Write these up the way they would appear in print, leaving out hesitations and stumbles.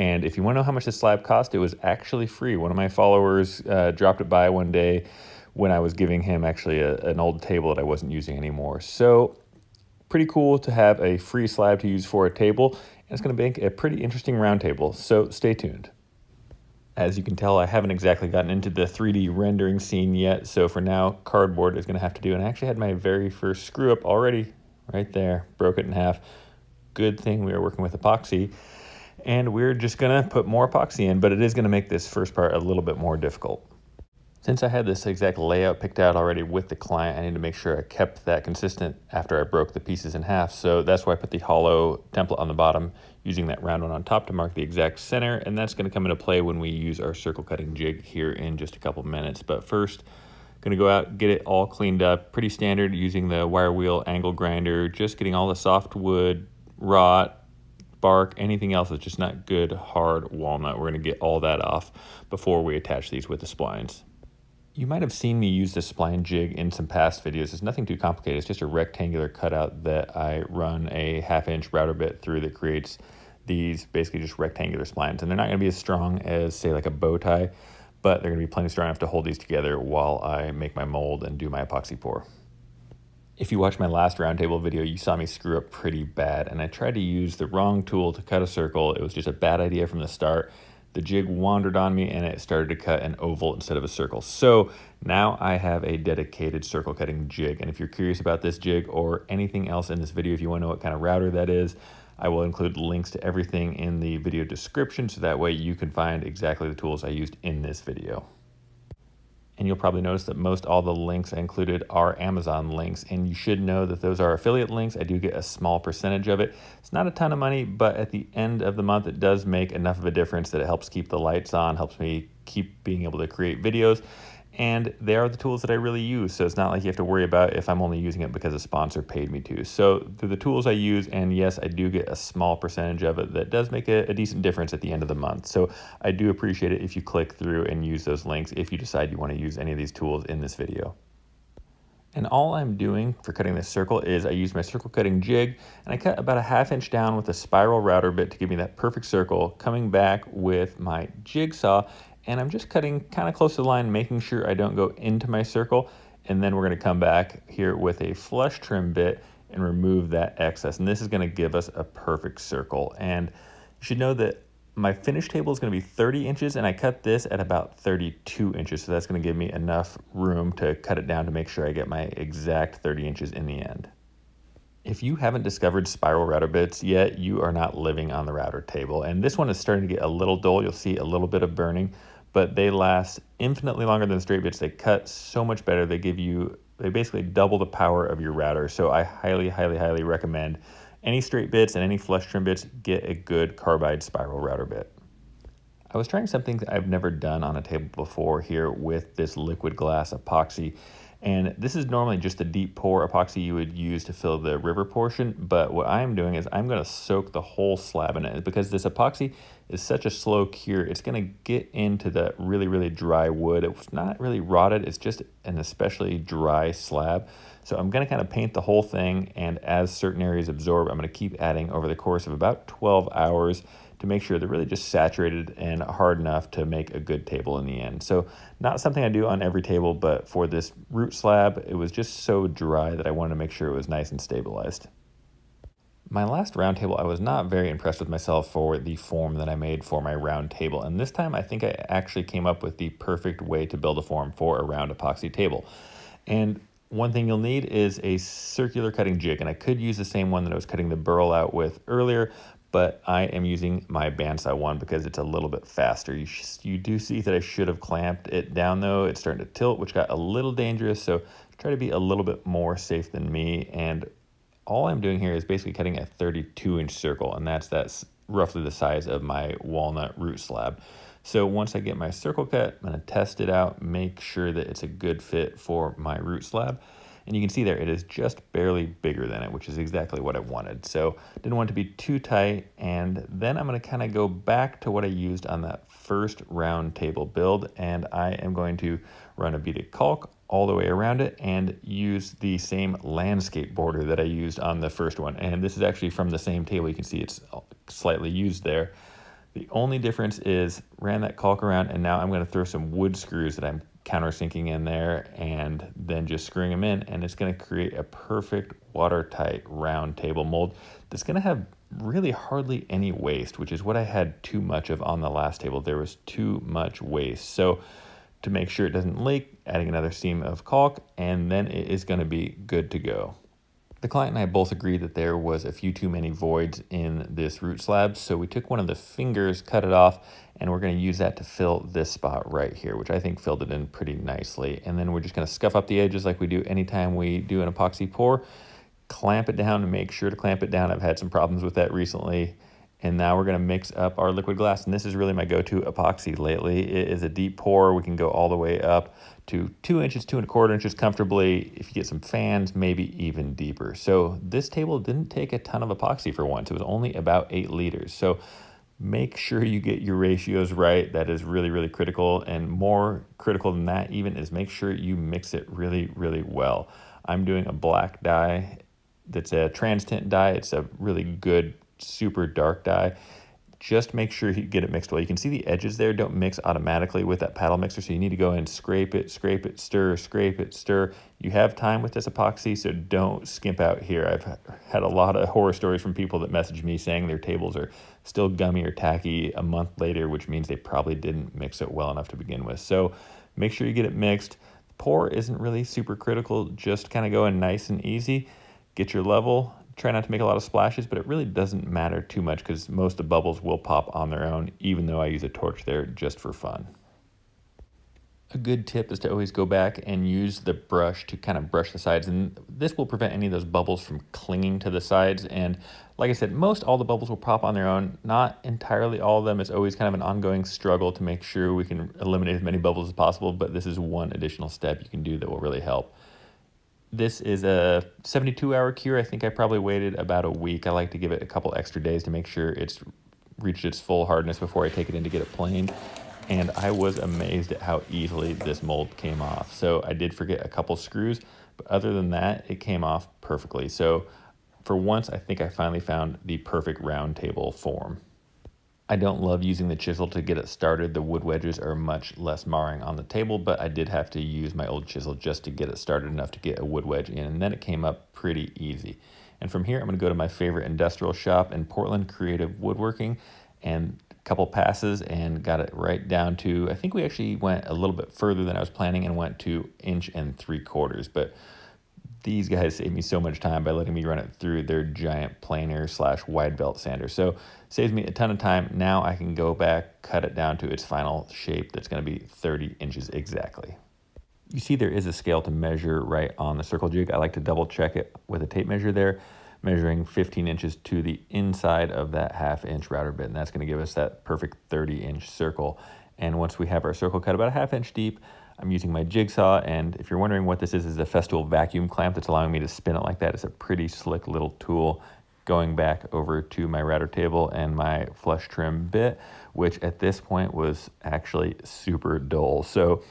And if you want to know how much this slab cost, it was actually free. One of my followers dropped it by one day when I was giving him actually an old table that I wasn't using anymore. So pretty cool to have a free slab to use for a table, and it's going to make a pretty interesting round table. So stay tuned. As you can tell, I haven't exactly gotten into the 3D rendering scene yet, so for now, cardboard is going to have to do. And I actually had my very first screw up already right there, broke it in half. Good thing we are working with epoxy, and we're just going to put more epoxy in, but it is going to make this first part a little bit more difficult. Since I had this exact layout picked out already with the client, I need to make sure I kept that consistent after I broke the pieces in half. So that's why I put the hollow template on the bottom, using that round one on top to mark the exact center. And that's going to come into play when we use our circle cutting jig here in just a couple minutes. But first, going to go out, get it all cleaned up. Pretty standard using the wire wheel angle grinder, just getting all the soft wood, rot, bark, anything else that's just not good hard walnut. We're going to get all that off before we attach these with the splines. You might have seen me use this spline jig in some past videos. It's nothing too complicated. It's just a rectangular cutout that I run a 1/2-inch router bit through that creates these basically just rectangular splines. And they're not going to be as strong as, say, like a bow tie, but they're going to be plenty strong enough to hold these together while I make my mold and do my epoxy pour. If you watched my last roundtable video, you saw me screw up pretty bad, and I tried to use the wrong tool to cut a circle. It was just a bad idea from the start. The jig wandered on me and it started to cut an oval instead of a circle. So now I have a dedicated circle cutting jig. And if you're curious about this jig or anything else in this video, if you want to know what kind of router that is, I will include links to everything in the video description, so that way you can find exactly the tools I used in this video. And you'll probably notice that most all the links I included are Amazon links, and you should know that those are affiliate links. I do get a small percentage of it. It's not a ton of money, but at the end of the month, it does make enough of a difference that it helps keep the lights on, helps me keep being able to create videos. And they are the tools that I really use, so it's not like you have to worry about if I'm only using it because a sponsor paid me to. So they're the tools I use, and yes, I do get a small percentage of it that does make a decent difference at the end of the month. So I do appreciate it if you click through and use those links if you decide you want to use any of these tools in this video. And all I'm doing for cutting this circle is I use my circle cutting jig, and I cut about a 1/2 inch down with a spiral router bit to give me that perfect circle, coming back with my jigsaw. And I'm just cutting kind of close to the line, making sure I don't go into my circle. And then we're going to come back here with a flush trim bit and remove that excess. And this is going to give us a perfect circle. And you should know that my finished table is going to be 30 inches, and I cut this at about 32 inches. So that's going to give me enough room to cut it down to make sure I get my exact 30 inches in the end. If you haven't discovered spiral router bits yet, you are not living on the router table. And this one is starting to get a little dull. You'll see a little bit of burning, but they last infinitely longer than straight bits. They cut so much better. They basically double the power of your router. So I highly, highly, highly recommend any straight bits and any flush trim bits, get a good carbide spiral router bit. I was trying something that I've never done on a table before here with this liquid glass epoxy. And this is normally just a deep pour epoxy you would use to fill the river portion. But what I'm doing is I'm going to soak the whole slab in it, because this epoxy is such a slow cure. It's going to get into the really, really dry wood. It's not really rotted. It's just an especially dry slab. So I'm going to kind of paint the whole thing. And as certain areas absorb, I'm going to keep adding over the course of about 12 hours to make sure they're really just saturated and hard enough to make a good table in the end. So not something I do on every table, but for this root slab, it was just so dry that I wanted to make sure it was nice and stabilized. My last round table, I was not very impressed with myself for the form that I made for my round table. And this time I think I actually came up with the perfect way to build a form for a round epoxy table. And one thing you'll need is a circular cutting jig. And I could use the same one that I was cutting the burl out with earlier, but I am using my bandsaw one because it's a little bit faster. You do see that I should have clamped it down though. It's starting to tilt, which got a little dangerous. So try to be a little bit more safe than me. And all I'm doing here is basically cutting a 32-inch circle, and that's roughly the size of my walnut root slab. So once I get my circle cut, I'm going to test it out, make sure that it's a good fit for my root slab. And you can see there, it is just barely bigger than it, which is exactly what I wanted. So didn't want it to be too tight. And then I'm going to kind of go back to what I used on that first round table build. And I am going to run a beaded caulk all the way around it and use the same landscape border that I used on the first one. And this is actually from the same table. You can see it's slightly used there. The only difference is ran that caulk around, and now I'm going to throw some wood screws that I'm countersinking in there and then just screwing them in, and it's going to create a perfect watertight round table mold that's going to have really hardly any waste, which is what I had too much of on the last table. There was too much waste. So to make sure it doesn't leak, adding another seam of caulk, and then it is going to be good to go. The client and I both agreed that there was a few too many voids in this root slab, so we took one of the fingers, cut it off, and we're going to use that to fill this spot right here, which I think filled it in pretty nicely. And then we're just going to scuff up the edges like we do anytime we do an epoxy pour, clamp it down, and make sure to clamp it down. I've had some problems with that recently. And now we're going to mix up our liquid glass, and this is really my go-to epoxy lately. It is a deep pour. We can go all the way up to 2 inches, 2¼ inches comfortably. If you get some fans, maybe even deeper. So this table didn't take a ton of epoxy for once. It was only about 8 liters. So make sure you get your ratios right. That is really, really critical. And more critical than that even is make sure you mix it really, really well. I'm doing a black dye that's a trans tint dye. It's a really good, super dark dye. Just make sure you get it mixed well. You can see the edges there don't mix automatically with that paddle mixer, so you need to go and scrape it, stir, scrape it, stir. You have time with this epoxy, so don't skimp out here. I've had a lot of horror stories from people that message me saying their tables are still gummy or tacky a month later, which means they probably didn't mix it well enough to begin with. So make sure you get it mixed. The pour isn't really super critical, just kind of go in nice and easy. Get your level. Try not to make a lot of splashes, but it really doesn't matter too much because most of the bubbles will pop on their own, even though I use a torch there just for fun. A good tip is to always go back and use the brush to kind of brush the sides, and this will prevent any of those bubbles from clinging to the sides. And like I said, most all the bubbles will pop on their own. Not entirely all of them. It's always kind of an ongoing struggle to make sure we can eliminate as many bubbles as possible, but this is one additional step you can do that will really help. This is a 72-hour cure. I think I probably waited about a week. I like to give it a couple extra days to make sure it's reached its full hardness before I take it in to get it planed. And I was amazed at how easily this mold came off. So I did forget a couple screws, but other than that, it came off perfectly. So for once, I think I finally found the perfect round table form. I don't love using the chisel to get it started. The wood wedges are much less marring on the table, but I did have to use my old chisel just to get it started enough to get a wood wedge in, and then it came up pretty easy. And from here, I'm going to go to my favorite industrial shop in Portland, Creative Woodworking, and a couple passes and got it right down to, I think we actually went a little bit further than I was planning and went to 1 3/4 inches, but these guys saved me so much time by letting me run it through their giant planer / wide belt sander. So saves me a ton of time. Now I can go back, cut it down to its final shape that's going to be 30 inches exactly. You see there is a scale to measure right on the circle jig. I like to double check it with a tape measure there, measuring 15 inches to the inside of that 1/2 inch router bit, and that's going to give us that perfect 30-inch circle. And once we have our circle cut about 1/2 inch deep, I'm using my jigsaw, and if you're wondering what this is a Festool vacuum clamp that's allowing me to spin it like that. It's a pretty slick little tool. Going back over to my router table and my flush trim bit, which at this point was actually super dull. So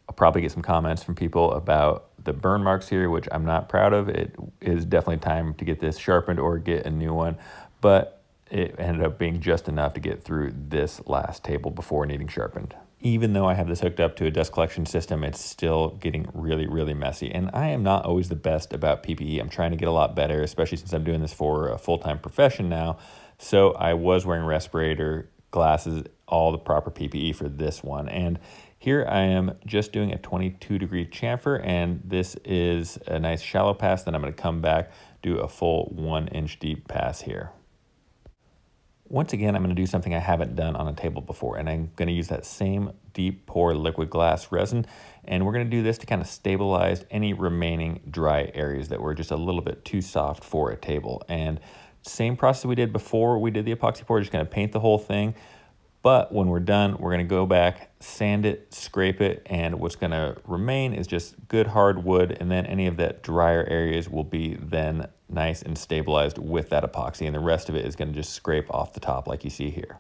I'll probably get some comments from people about the burn marks here, which I'm not proud of. It is definitely time to get this sharpened or get a new one, but it ended up being just enough to get through this last table before needing sharpened. Even though I have this hooked up to a dust collection system, it's still getting really, really messy. And I am not always the best about PPE. I'm trying to get a lot better, especially since I'm doing this for a full-time profession now. So I was wearing respirator, glasses, all the proper PPE for this one. And here I am just doing a 22-degree chamfer, and this is a nice shallow pass. Then I'm going to come back, do a full 1 inch deep pass here. Once again, I'm going to do something I haven't done on a table before, and I'm going to use that same deep pour liquid glass resin, and we're going to do this to kind of stabilize any remaining dry areas that were just a little bit too soft for a table. And same process we did before we did the epoxy pour, just going to paint the whole thing. But when we're done, we're going to go back, sand it, scrape it, and what's going to remain is just good hard wood, and then any of that drier areas will be then nice and stabilized with that epoxy, and the rest of it is going to just scrape off the top like you see here.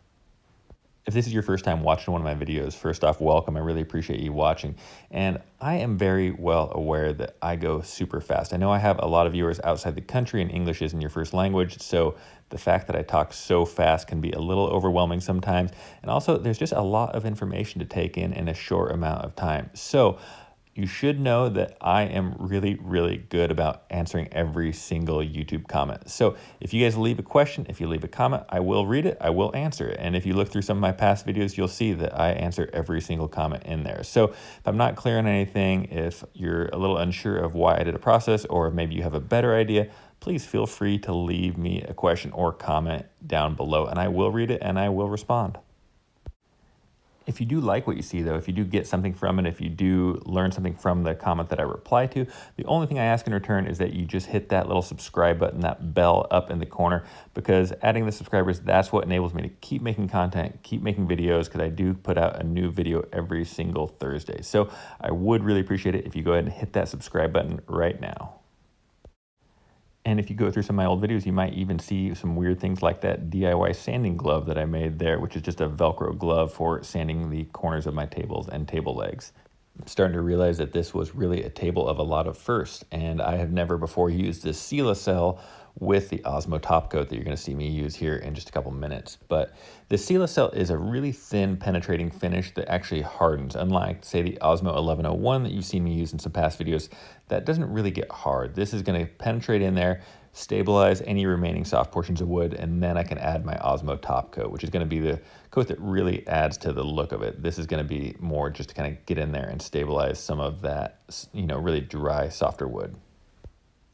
If this is your first time watching one of my videos, first off, welcome. I really appreciate you watching. And I am very well aware that I go super fast. I know I have a lot of viewers outside the country and English isn't your first language, so the fact that I talk so fast can be a little overwhelming sometimes. And also, there's just a lot of information to take in a short amount of time. So you should know that I am really, really good about answering every single YouTube comment. So if you guys leave a question, if you leave a comment, I will read it, I will answer it. And if you look through some of my past videos, you'll see that I answer every single comment in there. So if I'm not clear on anything, if you're a little unsure of why I did a process, or maybe you have a better idea, please feel free to leave me a question or comment down below, and I will read it and I will respond. If you do like what you see, though, if you do get something from it, if you do learn something from the comment that I reply to, the only thing I ask in return is that you just hit that little subscribe button, that bell up in the corner, because adding the subscribers, that's what enables me to keep making content, keep making videos, because I do put out a new video every single Thursday. So I would really appreciate it if you go ahead and hit that subscribe button right now. And if you go through some of my old videos, you might even see some weird things like that DIY sanding glove that I made there, which is just a Velcro glove for sanding the corners of my tables and table legs. I'm starting to realize that this was really a table of a lot of firsts, and I have never before used this Sealacell with the Osmo top coat that you're going to see me use here in just a couple minutes. But the Sealacell is a really thin penetrating finish that actually hardens, unlike say the Osmo 1101 that you've seen me use in some past videos. That doesn't really get hard. This is going to penetrate in there, stabilize any remaining soft portions of wood, and then I can add my Osmo top coat, which is going to be the coat that really adds to the look of it. This is going to be more just to kind of get in there and stabilize some of that, really dry, softer wood.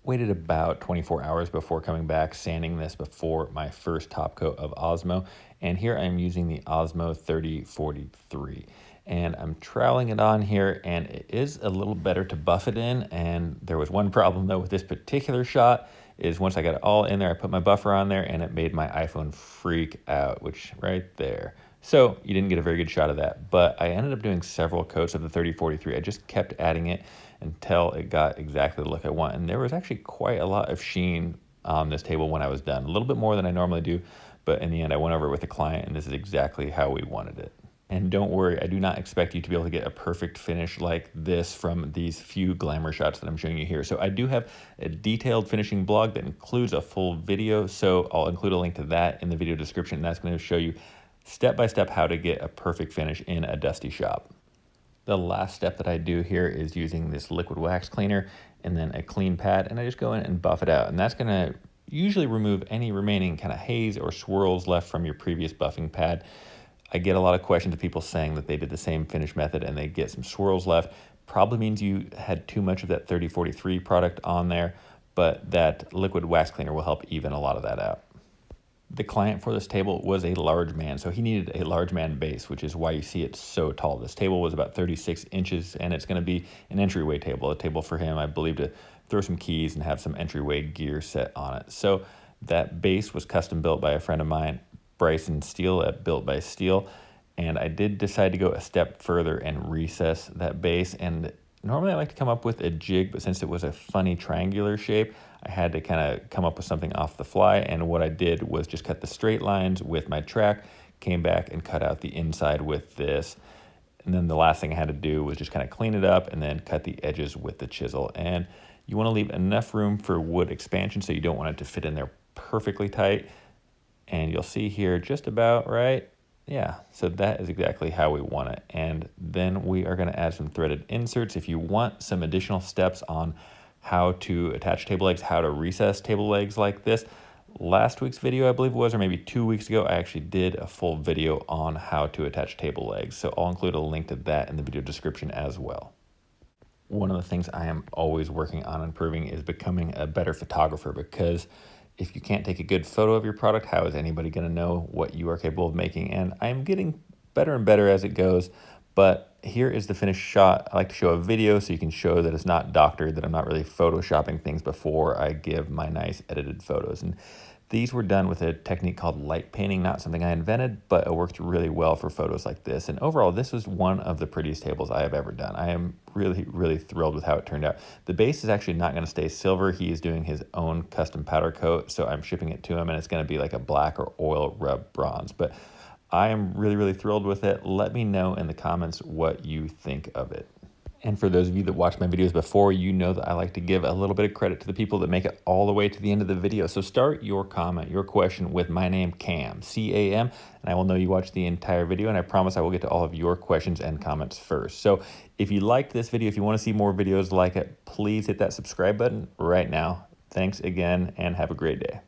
Waited about 24 hours before coming back, sanding this before my first top coat of Osmo. And here I'm using the Osmo 3043. And I'm troweling it on here, and it is a little better to buff it in. And there was one problem though with this particular shot, is once I got it all in there, I put my buffer on there and it made my iPhone freak out, which right there. So you didn't get a very good shot of that, but I ended up doing several coats of the 3043. I just kept adding it until it got exactly the look I want. And there was actually quite a lot of sheen on this table when I was done, a little bit more than I normally do, but in the end I went over it with the client and this is exactly how we wanted it. And don't worry, I do not expect you to be able to get a perfect finish like this from these few glamour shots that I'm showing you here. So I do have a detailed finishing blog that includes a full video, so I'll include a link to that in the video description, and that's going to show you step-by-step how to get a perfect finish in a dusty shop. The last step that I do here is using this liquid wax cleaner and then a clean pad, and I just go in and buff it out, and that's going to usually remove any remaining kind of haze or swirls left from your previous buffing pad. I get a lot of questions of people saying that they did the same finish method and they get some swirls left. Probably means you had too much of that 3043 product on there, but that liquid wax cleaner will help even a lot of that out. The client for this table was a large man, so he needed a large man base, which is why you see it so tall. This table was about 36 inches, and it's going to be an entryway table, a table for him, I believe, to throw some keys and have some entryway gear set on it. So that base was custom built by a friend of mine, Bryson Steel at Built by Steel, and I did decide to go a step further and recess that base. And normally I like to come up with a jig, but since it was a funny triangular shape, I had to kind of come up with something off the fly, and what I did was just cut the straight lines with my track, came back and cut out the inside with this, and then the last thing I had to do was just kind of clean it up and then cut the edges with the chisel. And you want to leave enough room for wood expansion, so you don't want it to fit in there perfectly tight. And you'll see here just about right. Yeah, so that is exactly how we want it. And then we are going to add some threaded inserts. If you want some additional steps on how to attach table legs, how to recess table legs like this, last week's video, I believe it was, or maybe 2 weeks ago, I actually did a full video on how to attach table legs. So I'll include a link to that in the video description as well. One of the things I am always working on improving is becoming a better photographer, because if you can't take a good photo of your product, how is anybody going to know what you are capable of making? And I'm getting better and better as it goes, but here is the finished shot. I like to show a video so you can show that it's not doctored, that I'm not really photoshopping things before I give my nice edited photos. And these were done with a technique called light painting, not something I invented, but it worked really well for photos like this. And overall, this was one of the prettiest tables I have ever done. I am really, really thrilled with how it turned out. The base is actually not going to stay silver. He is doing his own custom powder coat, so I'm shipping it to him, and it's going to be like a black or oil rub bronze. But I am really thrilled with it. Let me know in the comments what you think of it. And for those of you that watch my videos before, you know that I like to give a little bit of credit to the people that make it all the way to the end of the video. So start your comment, your question with my name, Cam, C-A-M, and I will know you watched the entire video, and I promise I will get to all of your questions and comments first. So if you liked this video, if you want to see more videos like it, please hit that subscribe button right now. Thanks again, and have a great day.